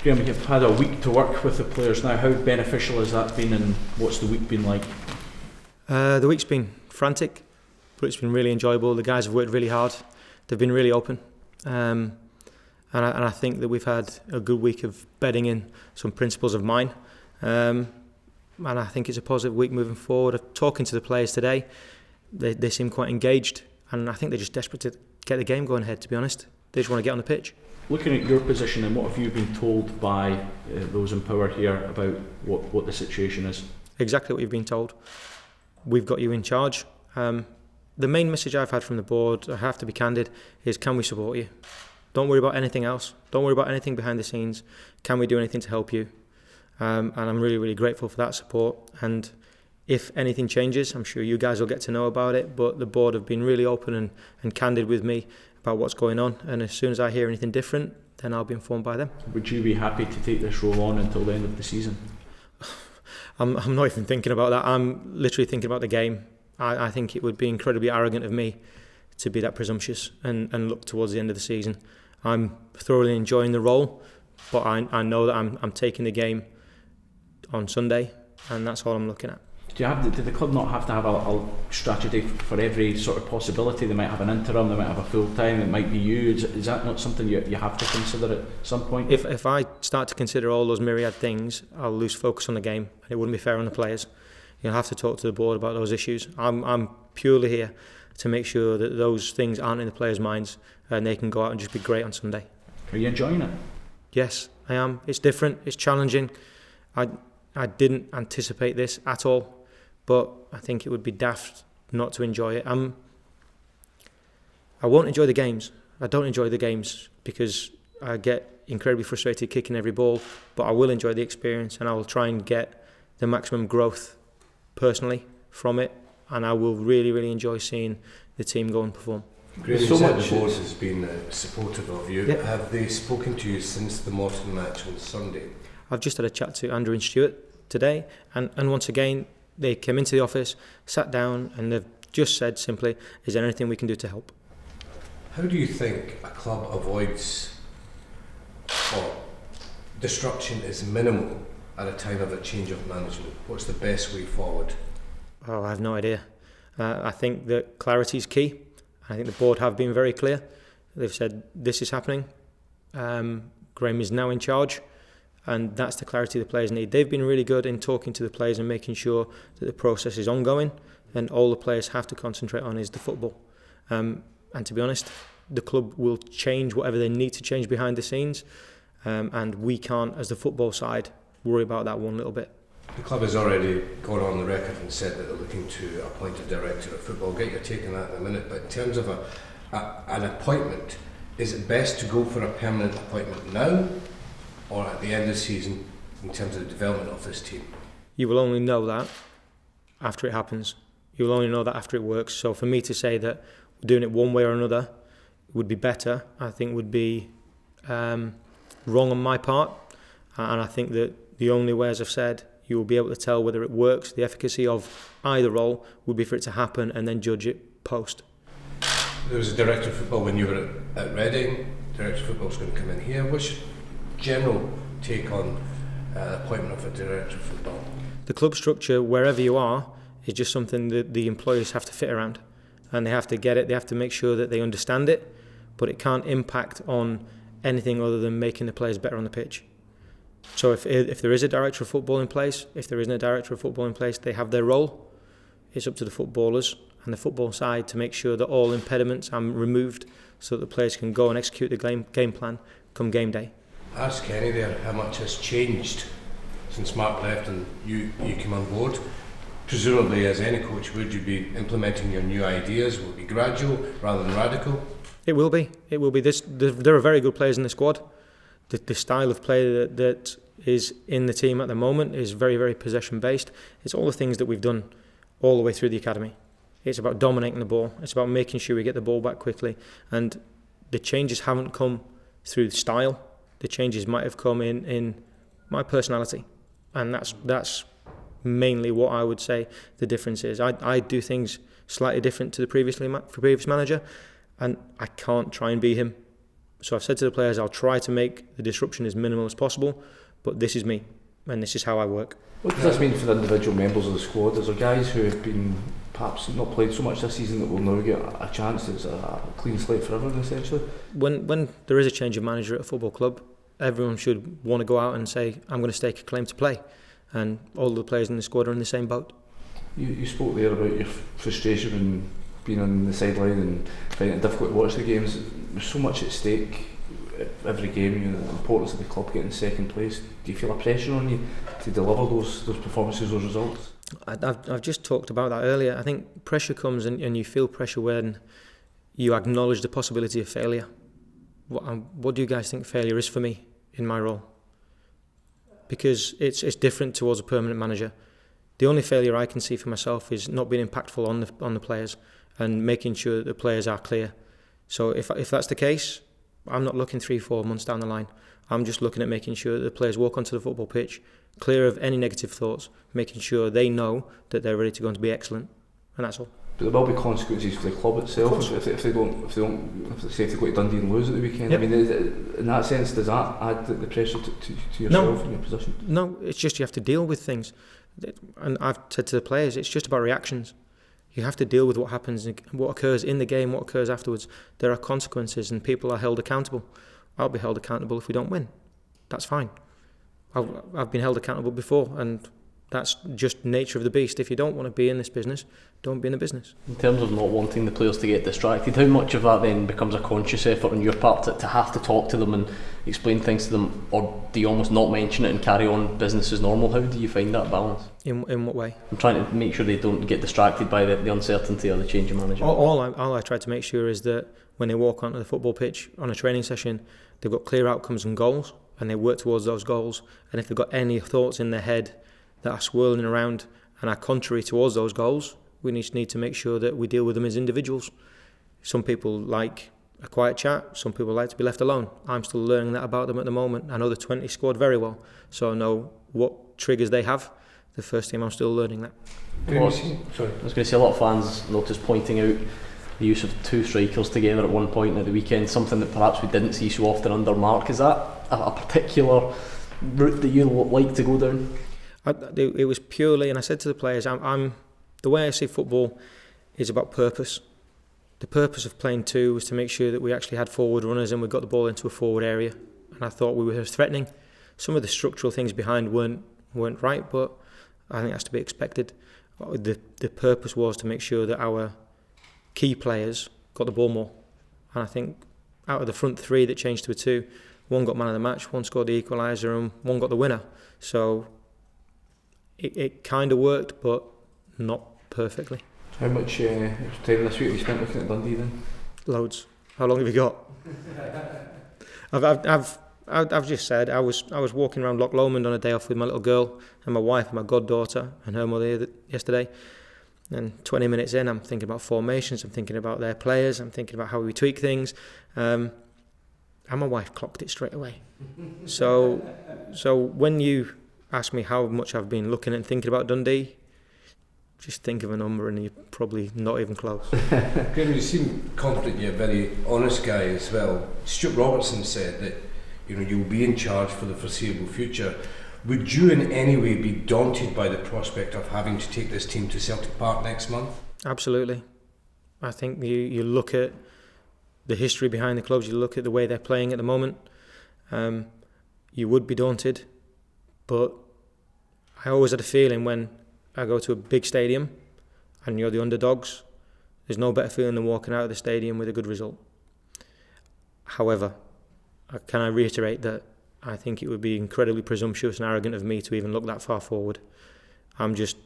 Graeme, you've had a week to work with the players now. How beneficial has that been, and what's the week been like? The week's been frantic, but it's been really enjoyable. The guys have worked really hard. They've been really open. And I think that we've had a good week of bedding in some principles of mine. And I think it's a positive week moving forward. Talking to the players today, they seem quite engaged, and I think they're just desperate to get the game going ahead, to be honest. They just want to get on the pitch. Looking at your position, and what have you been told by those in power here about what the situation is? Exactly what you've been told. We've got you in charge. The main message I've had from the board, I have to be candid, is can we support you? Don't worry about anything else. Don't worry about anything behind the scenes. Can we do anything to help you? And I'm really, really grateful for that support. And if anything changes, I'm sure you guys will get to know about it. But the board have been really open and candid with me about what's going on. And as soon as I hear anything different, then I'll be informed by them. Would you be happy to take this role on until the end of the season? I'm not even thinking about that. I'm literally thinking about the game. I think it would be incredibly arrogant of me to be that presumptuous and look towards the end of the season. I'm thoroughly enjoying the role, but I know that I'm taking the game on Sunday, and that's all I'm looking at. Do the club not have to have a strategy for every sort of possibility? They might have an interim, they might have a full-time, it might be you. Is that not something you have to consider at some point? If I start to consider all those myriad things, I'll lose focus on the game, and it wouldn't be fair on the players. You'll have to talk to the board about those issues. I'm purely here to make sure that those things aren't in the players' minds and they can go out and just be great on Sunday. Are you enjoying it? Yes, I am. It's different, it's challenging. I didn't anticipate this at all, but I think it would be daft not to enjoy it. I won't enjoy the games. I don't enjoy the games because I get incredibly frustrated kicking every ball, but I will enjoy the experience, and I will try and get the maximum growth personally from it, and I will really, really enjoy seeing the team go and perform. Graeme, so much the board has been supportive of you. Yep. Have they spoken to you since the Morton match on Sunday? I've just had a chat to Andrew and Stuart today, and once again they came into the office, sat down, and they've just said simply, is there anything we can do to help? How do you think a club avoids, or destruction is minimal at a time of a change of management? What's the best way forward? Oh, I have no idea. I think that clarity is key. I think the board have been very clear. They've said this is happening. Graeme is now in charge, and that's the clarity the players need. They've been really good in talking to the players and making sure that the process is ongoing, and all the players have to concentrate on is the football. And to be honest, the club will change whatever they need to change behind the scenes, and we can't, as the football side, worry about that one little bit. The club has already gone on the record and said that they're looking to appoint a director of football. I'll get your take on that in a minute, but in terms of an appointment, is it best to go for a permanent appointment now or at the end of the season in terms of the development of this team? You will only know that after it happens. You will only know that after it works. So for me to say that we're doing it one way or another would be better, I think would be wrong on my part. And I think that the only way, as I've said, you will be able to tell whether it works. The efficacy of either role would be for it to happen and then judge it post. There was a director of football when you were at Reading. Director of football is going to come in here. What's your general take on the appointment of a director of football? The club structure, wherever you are, is just something that the employees have to fit around, and they have to get it. They have to make sure that they understand it, but it can't impact on anything other than making the players better on the pitch. So if there is a director of football in place, if there isn't a director of football in place, they have their role. It's up to the footballers and the football side to make sure that all impediments are removed so that the players can go and execute the game plan come game day. Ask Kenny there how much has changed since Mark left and you came on board. Presumably, as any coach, would you be implementing your new ideas? Will it be gradual rather than radical? It will be. It will be. There are very good players in the squad. The style of play that is in the team at the moment is very, very possession-based. It's all the things that we've done all the way through the academy. It's about dominating the ball. It's about making sure we get the ball back quickly. And the changes haven't come through style. The changes might have come in my personality. And that's mainly what I would say the difference is. I do things slightly different to the previous manager, and I can't try and be him. So I've said to the players, I'll try to make the disruption as minimal as possible, but this is me, and this is how I work. What does this mean for the individual members of the squad? Is there guys who have been perhaps not played so much this season that will now get a chance? It's a clean slate for everyone, essentially. When there is a change of manager at a football club, everyone should want to go out and say, I'm going to stake a claim to play. And all the players in the squad are in the same boat. You spoke there about your frustration and being on the sideline and finding it difficult to watch the games. There's so much at stake every game, you know, the importance of the club getting second place. Do you feel a pressure on you to deliver those performances, those results? I've just talked about that earlier. I think pressure comes and you feel pressure when you acknowledge the possibility of failure. What do you guys think failure is for me in my role? Because it's different towards a permanent manager. The only failure I can see for myself is not being impactful on the players and making sure that the players are clear. So if that's the case, I'm not looking 3-4 months down the line. I'm just looking at making sure that the players walk onto the football pitch clear of any negative thoughts, making sure they know that they're ready to go and to be excellent, and that's all. But there will be consequences for the club itself if they go to Dundee and lose at the weekend. Yep. I mean, in that sense, does that add the pressure to yourself and your position? No, it's just you have to deal with things. And I've said to the players, it's just about reactions. You have to deal with what happens, what occurs in the game, what occurs afterwards. There are consequences and people are held accountable. I'll be held accountable if we don't win. That's fine. I've been held accountable before, and that's just nature of the beast. If you don't want to be in this business, don't be in the business. In terms of not wanting the players to get distracted, how much of that then becomes a conscious effort on your part to have to talk to them and explain things to them, or do you almost not mention it and carry on business as normal? How do you find that balance? In what way? I'm trying to make sure they don't get distracted by the uncertainty or the change of manager. All I try to make sure is that when they walk onto the football pitch on a training session, they've got clear outcomes and goals, and they work towards those goals. And if they've got any thoughts in their head that are swirling around and are contrary towards those goals, we need to make sure that we deal with them as individuals. Some people like a quiet chat, some people like to be left alone. I'm still learning that about them at the moment. I know the 20 squad very well, so I know what triggers they have. The first team, I'm still learning that. I was going to say, a lot of fans noticed pointing out the use of two strikers together at one point at the weekend, something that perhaps we didn't see so often under Mark. Is that a particular route that you like to go down? It was purely, and I said to the players, the way I see football is about purpose. The purpose of playing two was to make sure that we actually had forward runners and we got the ball into a forward area. And I thought we were threatening. Some of the structural things behind weren't right, but I think that's to be expected. The purpose was to make sure that our key players got the ball more. And I think out of the front three that changed to a two, one got man of the match, one scored the equaliser, and one got the winner. So it kind of worked, but not perfectly. How much time this week have you spent looking at Dundee then? Loads. How long have you got? I've just said I was walking around Loch Lomond on a day off with my little girl and my wife and my goddaughter and her mother yesterday. And 20 minutes in, I'm thinking about formations, I'm thinking about their players, I'm thinking about how we tweak things. And my wife clocked it straight away. So when you ask me how much I've been looking and thinking about Dundee, just think of a number and you're probably not even close. Graeme, you seem confident, you're a very honest guy as well. Stuart Robertson said that you'll be in charge for the foreseeable future. Would you in any way be daunted by the prospect of having to take this team to Celtic Park next month? Absolutely. I think you look at the history behind the clubs, you look at the way they're playing at the moment, you would be daunted, but I always had a feeling when I go to a big stadium and you're the underdogs, there's no better feeling than walking out of the stadium with a good result. However, can I reiterate that I think it would be incredibly presumptuous and arrogant of me to even look that far forward. I'm just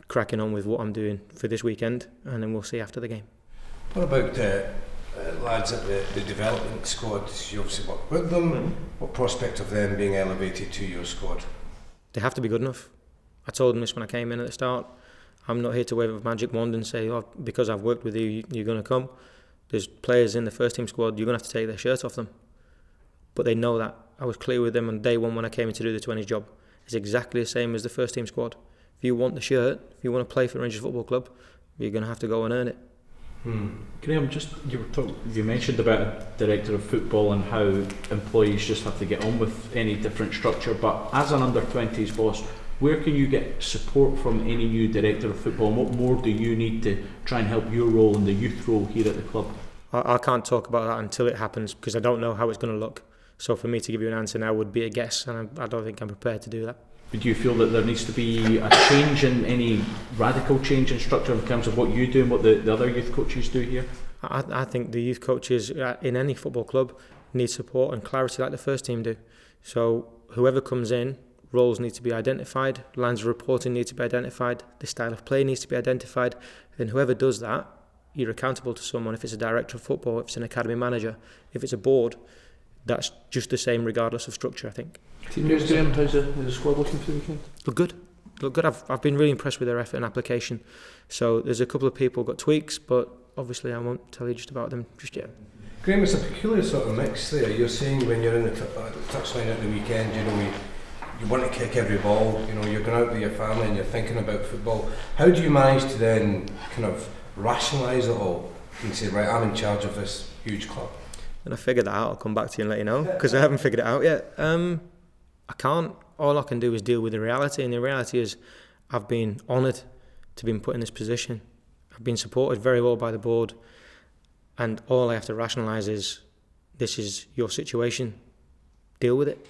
cracking on with what I'm doing for this weekend, and then we'll see after the game. What about lads at the development squad? You obviously work with them. Mm-hmm. What prospect of them being elevated to your squad? They have to be good enough. I told them this when I came in at the start. I'm not here to wave a magic wand and say, because I've worked with you, you're going to come. There's players in the first team squad, you're going to have to take their shirt off them. But they know that. I was clear with them on day one when I came in to do the 20s job. It's exactly the same as the first team squad. If you want the shirt, if you want to play for Rangers Football Club, you're going to have to go and earn it. Graeme, you mentioned about a director of football and how employees just have to get on with any different structure, but as an under-20s boss, where can you get support from any new director of football, and what more do you need to try and help your role in the youth role here at the club? I can't talk about that until it happens, because I don't know how it's going to look. So for me to give you an answer now would be a guess, and I don't think I'm prepared to do that. But do you feel that there needs to be a change in any radical change in structure in terms of what you do and what the other youth coaches do here? I think the youth coaches in any football club need support and clarity like the first team do. So whoever comes in, roles need to be identified, lines of reporting need to be identified, the style of play needs to be identified, and whoever does that, you're accountable to someone. If it's a director of football, if it's an academy manager, if it's a board, that's just the same regardless of structure, I think. Team news, Graeme, how's the squad looking for the weekend? Look good. I've been really impressed with their effort and application. So there's a couple of people got tweaks, but obviously I won't tell you just about them just yet. Graeme, it's a peculiar sort of mix there. You're saying when you're in the touchline at the weekend, you want to kick every ball, you're going out with your family and you're thinking about football. How do you manage to then kind of rationalise it all and say, right, I'm in charge of this huge club? When I figure that out, I'll come back to you and let you know, because I haven't figured it out yet. I can't. All I can do is deal with the reality, and the reality is I've been honoured to be put in this position. I've been supported very well by the board, and all I have to rationalise is, this is your situation, deal with it.